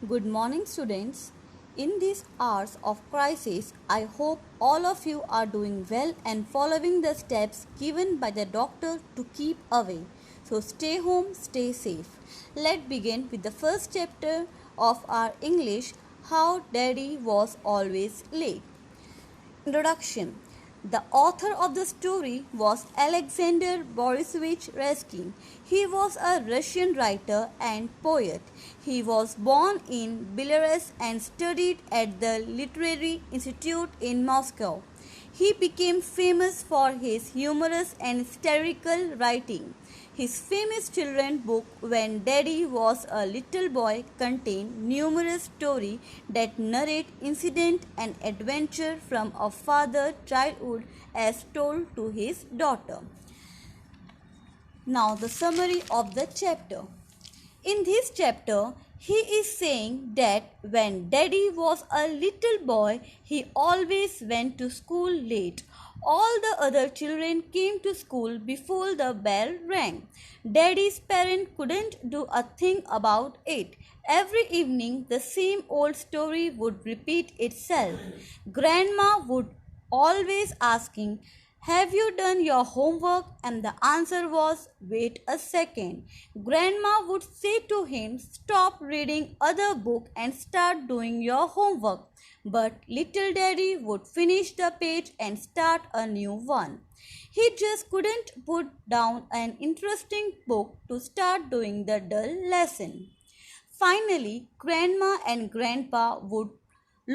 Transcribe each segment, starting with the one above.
Good morning, students. In these hours of crisis, I hope all of you are doing well and following the steps given by the doctor to keep away. So stay home, stay safe. Let's begin with the first chapter of our English, How Daddy Was Always Late. Introduction. The author of the story was Alexander Borisovich Reskin. He was a Russian writer and poet. He was born in Belarus and studied at the Literary Institute in Moscow. He became famous for his humorous and satirical writing. His famous children's book When Daddy Was a Little Boy contained numerous stories that narrate incident and adventure from a father's childhood as told to his daughter. Now the summary of the chapter. In this chapter, he is saying that when Daddy was a little boy, he always went to school late. All the other children came to school before the bell rang. Daddy's parents couldn't do a thing about it. Every evening, the same old story would repeat itself. Grandma would always asking, "Have you done your homework?" And the answer was, "Wait a second." Grandma would say to him, "Stop reading other book and start doing your homework." But little Daddy would finish the page and start a new one. He just couldn't put down an interesting book to start doing the dull lesson. Finally, Grandma and Grandpa would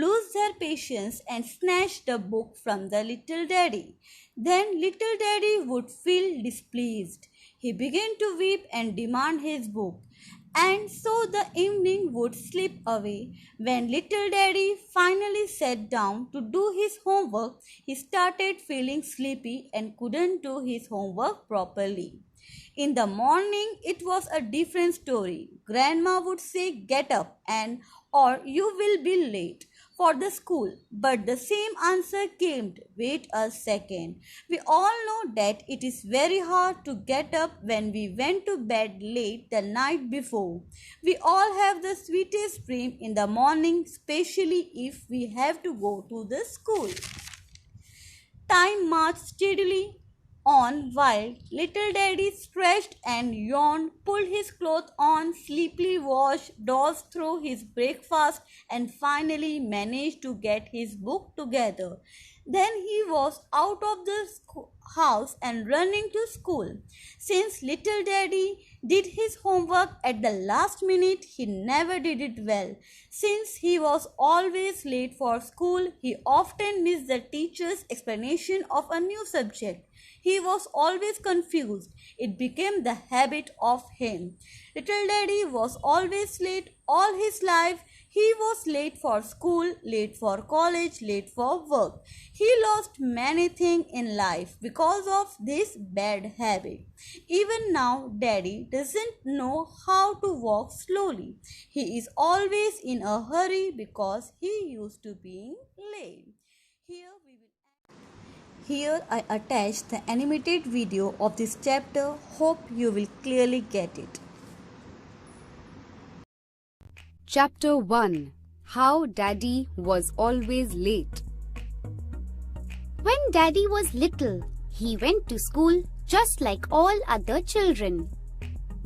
lose their patience and snatch the book from the little Daddy. Then little Daddy would feel displeased. He began to weep and demand his book. And so the evening would slip away. When little Daddy finally sat down to do his homework, he started feeling sleepy and couldn't do his homework properly. In the morning, it was a different story. Grandma would say, "Get up and or you will be late for the school." But the same answer came, "Wait a second." We all know that it is very hard to get up when we went to bed late the night before. We all have the sweetest dream in the morning, especially if we have to go to the school. Time marched steadily on while little Daddy stretched and yawned, pulled his clothes on, sleepily washed, dozed through his breakfast, and finally managed to get his book together. Then he was out of the house and running to school. Since little Daddy did his homework at the last minute, he never did it well. Since he was always late for school, he often missed the teacher's explanation of a new subject. He was always confused. It became the habit of him. Little Daddy was always late all his life. He was late for school, late for college, late for work. He lost many things in life because of this bad habit. Even now, Daddy doesn't know how to walk slowly. He is always in a hurry because he used to being late. Here I attached the animated video of this chapter. Hope you will clearly get it. Chapter 1. How Daddy Was Always Late. When Daddy was little, he went to school just like all other children.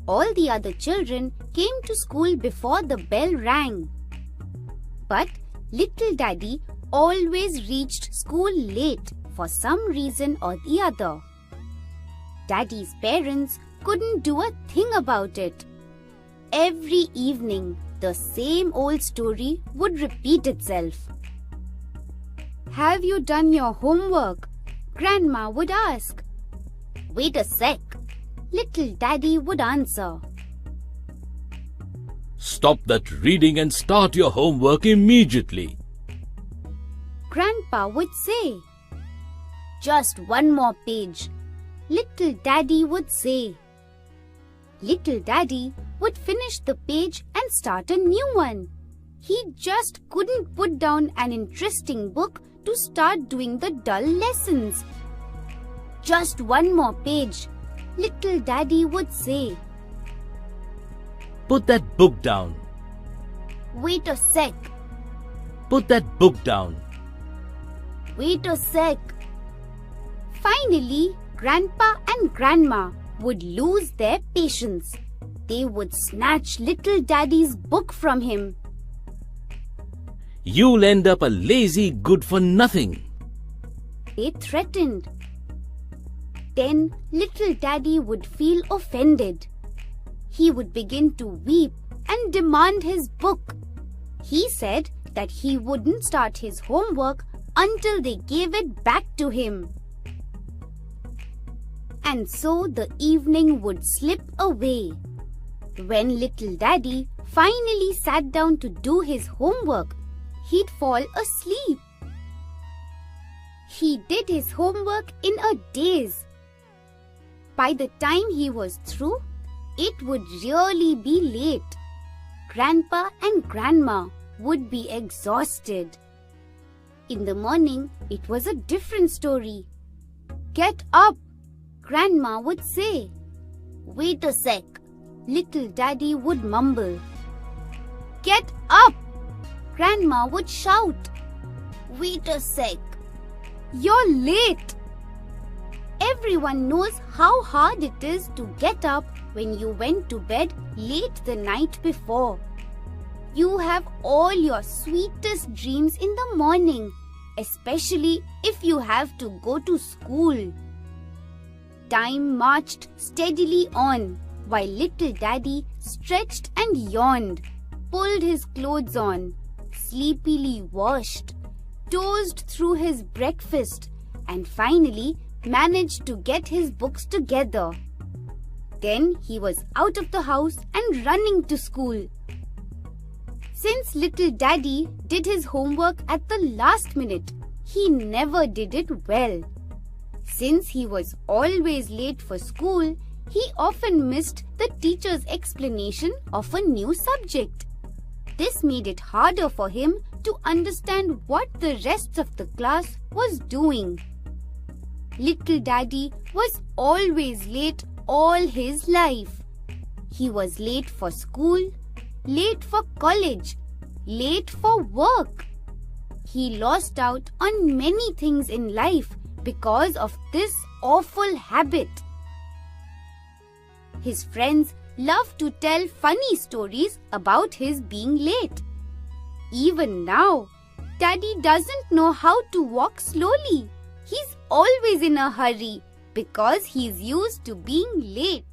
All the other children came to school before the bell rang. But little Daddy always reached school late for some reason or the other. Daddy's parents couldn't do a thing about it. Every evening, the same old story would repeat itself. "Have you done your homework?" Grandma would ask. "Wait a sec," little Daddy would answer. "Stop that reading and start your homework immediately," Grandpa would say. "Just one more page," little Daddy would say. Little Daddy would finish the page and start a new one. He just couldn't put down an interesting book to start doing the dull lessons. "Just one more page," little Daddy would say. "Put that book down," Wait a sec. Put that book down. Wait a sec. Finally, Grandpa and Grandma would lose their patience. They would snatch little Daddy's book from him. You'll end up a lazy good-for-nothing. They threatened. Then little Daddy would feel offended. He would begin to weep and demand his book. He said that he wouldn't start his homework until they gave it back to him. And so the evening would slip away. When little Daddy finally sat down to do his homework, he'd fall asleep. He did his homework in a daze. By the time he was through, it would really be late. Grandpa and Grandma would be exhausted. In the morning, it was a different story. "Get up," Grandma would say. "Wait a sec," little Daddy would mumble. "Get up," Grandma would shout. "Wait a sec. You're late." Everyone knows how hard it is to get up when you went to bed late the night before. You have all your sweetest dreams in the morning, especially if you have to go to school. Time marched steadily on while little Daddy stretched and yawned, pulled his clothes on, sleepily washed, dozed through his breakfast, and finally managed to get his books together. Then he was out of the house and running to school. Since little Daddy did his homework at the last minute, he never did it well. Since he was always late for school, he often missed the teacher's explanation of a new subject. This made it harder for him to understand what the rest of the class was doing. Little Daddy was always late all his life. He was late for school, late for college, late for work. He lost out on many things in life because of this awful habit. His friends loved to tell funny stories about his being late. Even now, Daddy doesn't know how to walk slowly. He's always in a hurry because he's used to being late.